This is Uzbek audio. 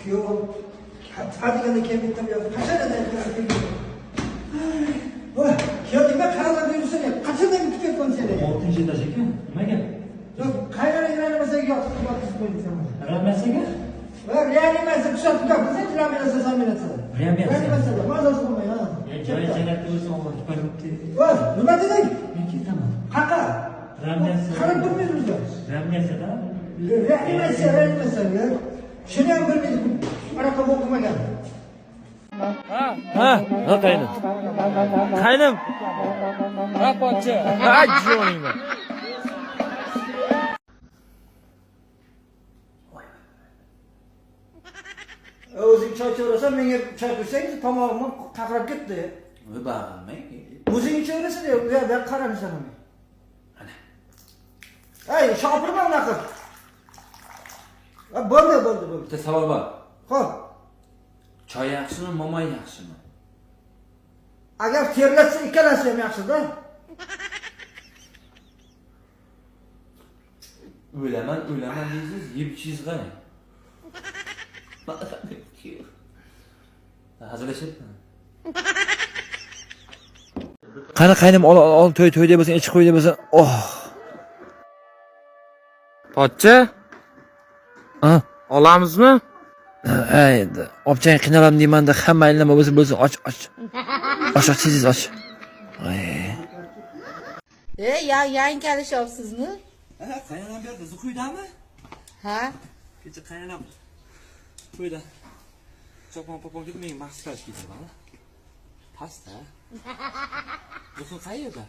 귀여워. 아직은 개미터면 가셔야 되니까. 기어디가 가라다 주세요. 가셔야 되니까 죽겠 건세네. Oltin shida ekan. Nimaga? Qayerga yuradimasak yo'q. Ramassaga? Reanimatsiya kuzatib turibsiz, reanimatsiya zaminasiya. Reanimatsiya. Mazasi bo'lmaydi, ha. Joy janatda bo'lsa, Alloh ko'ribdi. Nima deding? Men ketaman. Qaqa. Reanimatsiya. Qarab turmaysizmi? Reanimatsiyada? Reanimatsiya. Shuni ham bilmaydi. Anaqa o'qimagan. Ha, qaynim. Qaynim. Ha, pochcha. Ha, joningni. O'zing choy cho'rasan, menga choy qo'ysangiz, tomog'im qaqrab ketdi. Voy bag'rimang. O'zing cho'rasan, u yoqda qaramsan ham. Ana. Ay, shopirma unaqa. Bo'ldi. Bitta savol bor. Xo'p. Choy yaxshimi, momoy yaxshimi? Agar terlatsa ikkalasi ham yaxshi-da. O'laman deysiz, yeb ichingiz qarang. Hazırlaşıp mı? Qani qaynim ol to'y deb bo'lsa, ichib qo'y deb bo'lsa. Oh. Pochcha? Ha, Olamizmi? ayda. Obchang qiynalam deymanda hamma nima bo'lsa och. Och siz och. Yangi kelishyapsizmi? Qaynanam berdi, zuqo'ydami? Ha? Kecha qaynanam to'yda chopon ketmang, mahsulot ketdi mana. Pasta. Zuqo'y qayerda?